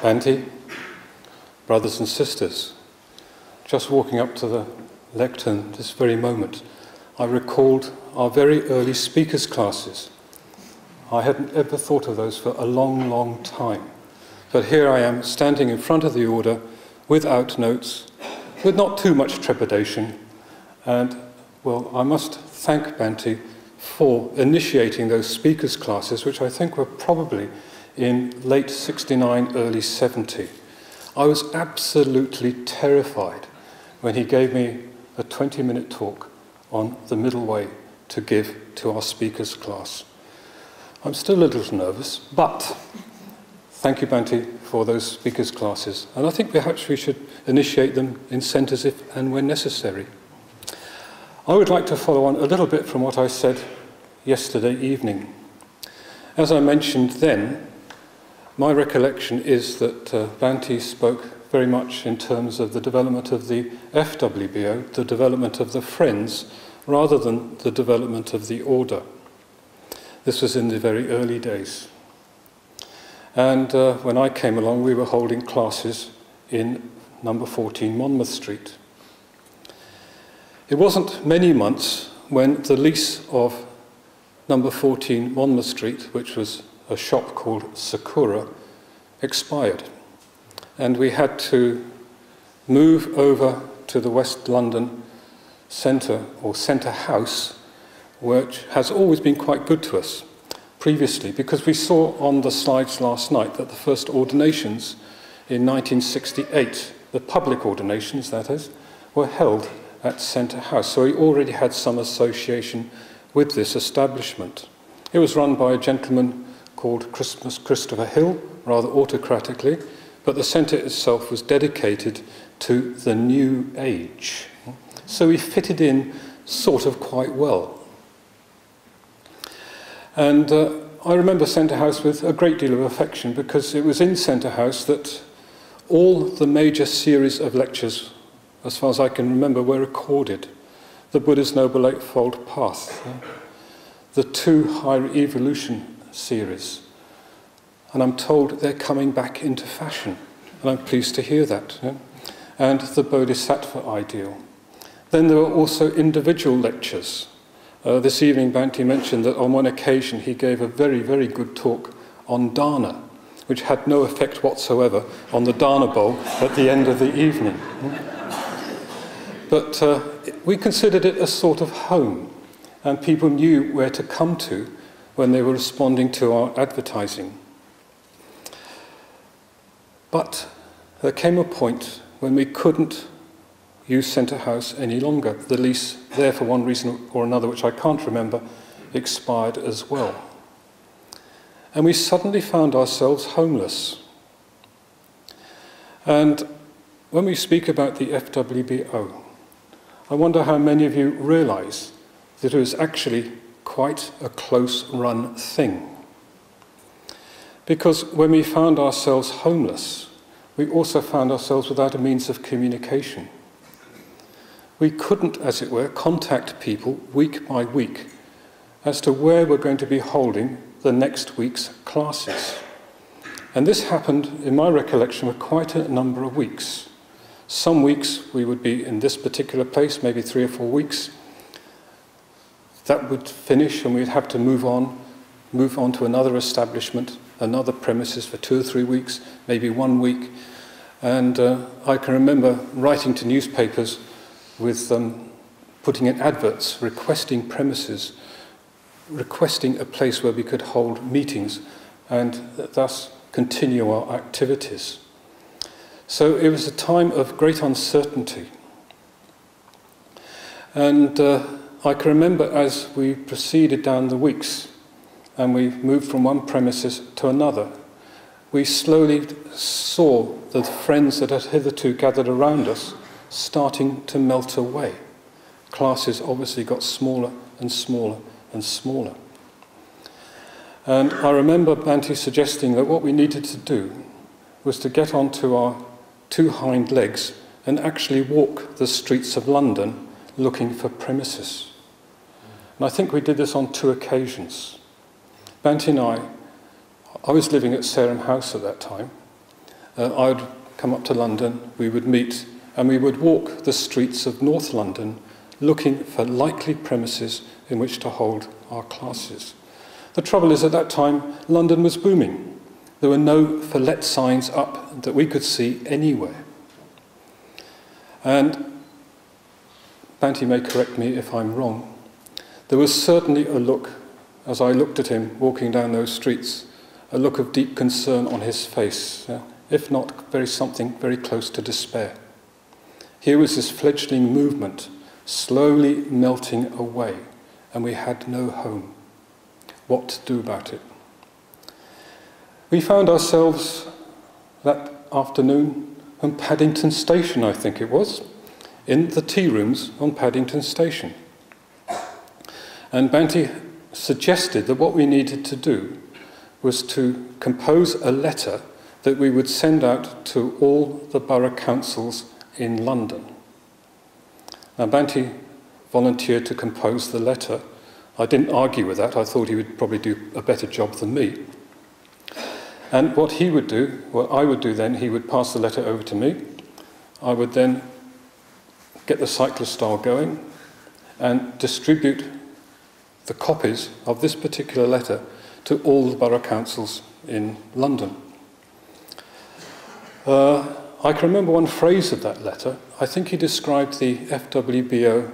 Auntie, brothers and sisters, just walking up to the lectern this very moment, I recalled our very early speakers' classes. I hadn't ever thought of those for a long, long time. But here I am, standing in front of the order, without notes, with not too much trepidation. And, well, I must thank Bhante for initiating those speakers' classes, which I think were probably in late 69, early 70. I was absolutely terrified when he gave me a 20-minute talk on the middle way to give to our speakers' class. I'm still a little nervous, but thank you, Bhante, for those speakers' classes. And I think perhaps we should initiate them in centres if and when necessary. I would like to follow on a little bit from what I said yesterday evening. As I mentioned then, my recollection is that Bhante spoke very much in terms of the development of the FWBO, the development of the Friends, rather than the development of the order. This was in the very early days. And when I came along, we were holding classes in number 14 Monmouth Street. It wasn't many months when the lease of number 14 Monmouth Street, which was a shop called Sakura, expired. And we had to move over to the West London Centre, or Centre House, which has always been quite good to us previously, because we saw on the slides last night that the first ordinations in 1968, the public ordinations that is, were held at Centre House. So we already had some association with this establishment. It was run by a gentleman called Christopher Hill, rather autocratically, but the centre itself was dedicated to the New Age. So we fitted in sort of quite well. And I remember Centre House with a great deal of affection, because it was in Centre House that all the major series of lectures, as far as I can remember, were recorded. The Buddha's Noble Eightfold Path, the 2 Higher Evolution series. And I'm told they're coming back into fashion, and I'm pleased to hear that. And the Bodhisattva ideal. Then there were also individual lectures. This evening, Bhante mentioned that on one occasion he gave a very, very good talk on dana, which had no effect whatsoever on the dana bowl at the end of the evening. But we considered it a sort of home, and people knew where to come to when they were responding to our advertising. But there came a point when we couldn't use Centre House any longer. The lease there, for one reason or another, which I can't remember, expired as well. And we suddenly found ourselves homeless. And when we speak about the FWBO, I wonder how many of you realise that it was actually quite a close-run thing. Because when we found ourselves homeless, we also found ourselves without a means of communication. We couldn't, as it were, contact people week by week as to where we're going to be holding the next week's classes. And this happened, in my recollection, for quite a number of weeks. Some weeks we would be in this particular place, maybe 3 or 4 weeks. That would finish and we'd have to move on to another establishment, another premises for 2 or 3 weeks, maybe 1 week. And I can remember writing to newspapers with putting in adverts, requesting premises, requesting a place where we could hold meetings and thus continue our activities. So it was a time of great uncertainty. And I can remember as we proceeded down the weeks and we moved from one premises to another, we slowly saw the friends that had hitherto gathered around us starting to melt away. Classes obviously got smaller and smaller and smaller. And I remember Bhante suggesting that what we needed to do was to get onto our 2 hind legs and actually walk the streets of London looking for premises. And I think we did this on 2 occasions. Bhante and I was living at Sarum House at that time, I would come up to London, we would meet, and we would walk the streets of North London looking for likely premises in which to hold our classes. The trouble is, at that time, London was booming. There were no for let signs up that we could see anywhere. And Bhante may correct me if I'm wrong, there was certainly a look, as I looked at him walking down those streets, a look of deep concern on his face, if not something very close to despair. Here was this fledgling movement slowly melting away, and we had no home. What to do about it? We found ourselves that afternoon on Paddington Station, I think it was, in the tea rooms on Paddington Station. And Bhante suggested that what we needed to do was to compose a letter that we would send out to all the borough councils in London. Now, Bhante volunteered to compose the letter. I didn't argue with that. I thought he would probably do a better job than me. And what he would do, what I would do then, he would pass the letter over to me. I would then get the cyclist style going and distribute the copies of this particular letter to all the borough councils in London. I can remember one phrase of that letter. I think he described the FWBO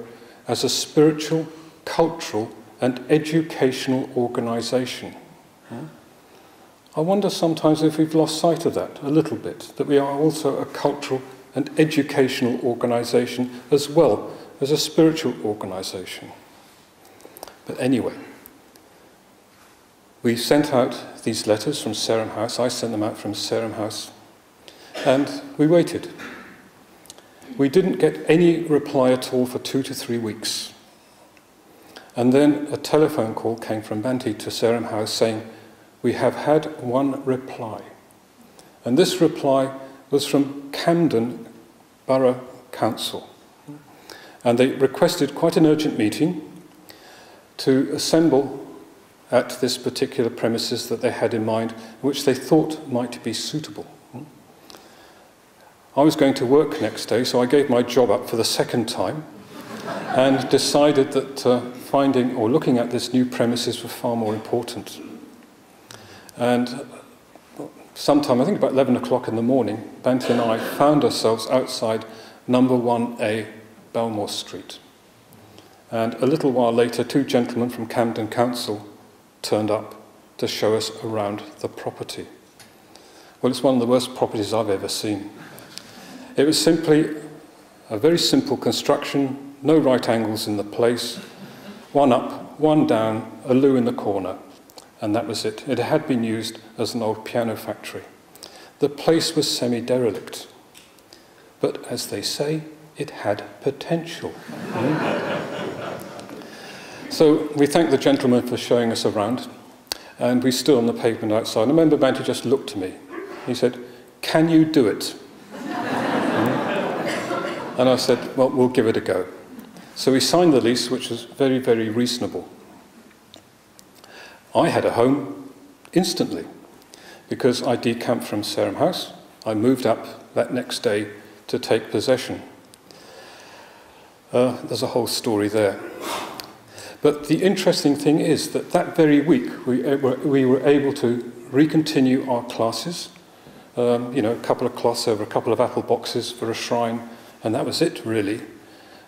as a spiritual, cultural, and educational organisation. I wonder sometimes if we've lost sight of that a little bit, that we are also a cultural and educational organisation as well as a spiritual organisation. But anyway, we sent out these letters from Sarum House. I sent them out from Sarum House, and we waited. We didn't get any reply at all for 2 to 3 weeks. And then a telephone call came from Bhante to Sarum House saying, we have had one reply. And this reply was from Camden Borough Council. And they requested quite an urgent meeting to assemble at this particular premises that they had in mind, which they thought might be suitable. I was going to work next day, so I gave my job up for the second time and decided that finding or looking at this new premises was far more important. And sometime, I think about 11 o'clock in the morning, Bhante and I found ourselves outside number 1A Belmore Street. And a little while later, 2 gentlemen from Camden Council turned up to show us around the property. Well, it's one of the worst properties I've ever seen. It was simply a very simple construction, no right angles in the place, one up, one down, a loo in the corner, and that was it. It had been used as an old piano factory. The place was semi-derelict, but as they say, it had potential. So we thanked the gentleman for showing us around, and we stood on the pavement outside. And I remember Bhante just looked to me. He said, "Can you do it?" And I said, well, we'll give it a go. So we signed the lease, which was very, very reasonable. I had a home instantly, because I decamped from Sarum House. I moved up that next day to take possession. There's a whole story there. But the interesting thing is that that very week we were able to recontinue our classes. A couple of cloths over a couple of apple boxes for a shrine, and that was it, really.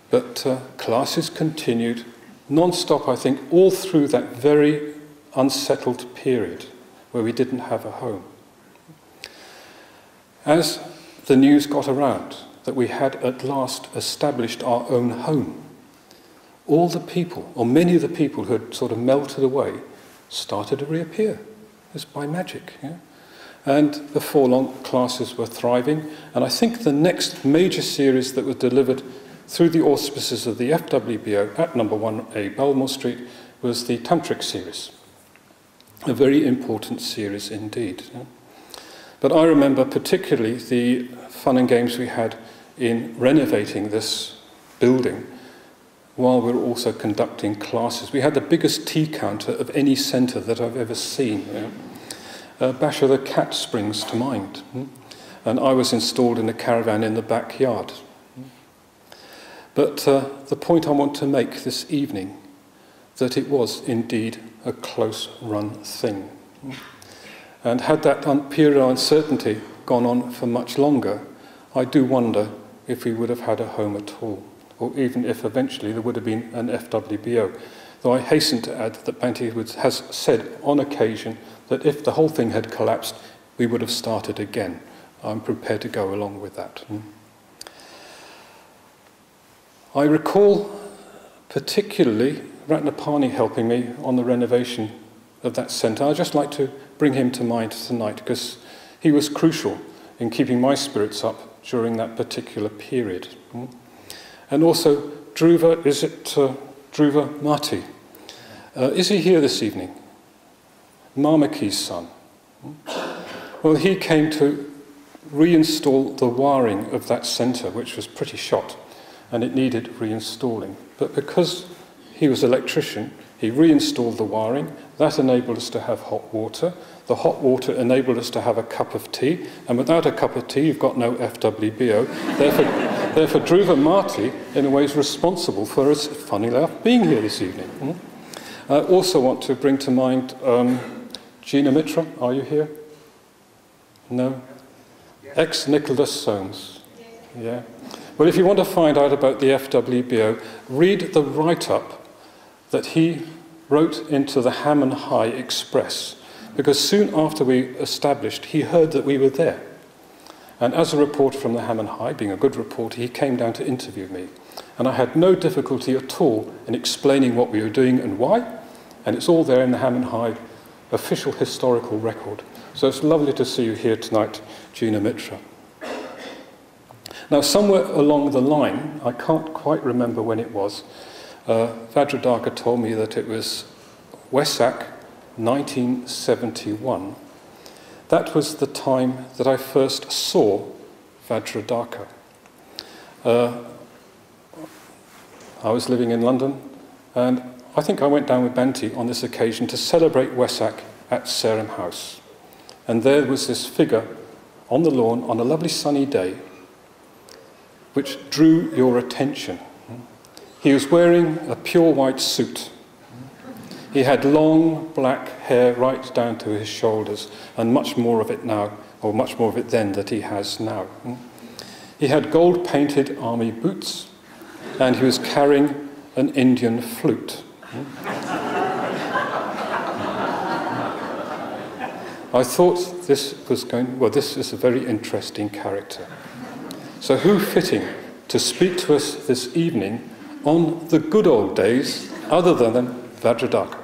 But classes continued non-stop, I think, all through that very unsettled period where we didn't have a home. As the news got around that we had at last established our own home, all the people, or many of the people who had sort of melted away, started to reappear, just by magic. Yeah? And before long, classes were thriving. And I think the next major series that was delivered through the auspices of the FWBO at number 1A Belmore Street was the Tantric series. A very important series indeed. Yeah? But I remember particularly the fun and games we had in renovating this building while we were also conducting classes. We had the biggest tea counter of any centre that I've ever seen. Yeah? Basher the Cat springs to mind. and I was installed in a caravan in the backyard. But the point I want to make this evening, that it was indeed a close-run thing. And had that period of uncertainty gone on for much longer, I do wonder if we would have had a home at all, or even if eventually there would have been an FWBO. Though I hasten to add that Bhante has said on occasion that if the whole thing had collapsed, we would have started again. I'm prepared to go along with that. I recall particularly Ratnapani helping me on the renovation of that centre. I'd just like to bring him to mind tonight because he was crucial in keeping my spirits up during that particular period. And also Dhruva, Dhruva Marty? Is he here this evening? Marmaki's son. Well, he came to reinstall the wiring of that centre, which was pretty shot, and it needed reinstalling. But because he was an electrician, he reinstalled the wiring. That enabled us to have hot water. The hot water enabled us to have a cup of tea, and without a cup of tea, you've got no FWBO. Therefore, Dhruva Marty, in a way, is responsible for us, funny enough, being here this evening. I also want to bring to mind Gina Mitra. Are you here? No? Ex-Nicholas Soames. Yeah. Well, if you want to find out about the FWBO, read the write-up that he wrote into the Ham and High Express, because soon after we established, he heard that we were there. And as a reporter from the Ham and High, being a good reporter, he came down to interview me. And I had no difficulty at all in explaining what we were doing and why, and it's all there in the Ham and High official historical record. So it's lovely to see you here tonight, Gina Mitra. Now, somewhere along the line, I can't quite remember when it was, Vajradhaka told me that it was Wesak 1971. That was the time that I first saw Vajradhaka. I was living in London, and I think I went down with Bhante on this occasion to celebrate Wesak at Sarum House. And there was this figure on the lawn on a lovely sunny day which drew your attention. He was wearing a pure white suit. He had long black hair right down to his shoulders, and much more of it now, or much more of it then that he has now. He had gold-painted army boots, and he was carrying an Indian flute. I thought this was this is a very interesting character. So who fitting to speak to us this evening on the good old days other than Vajradhaka?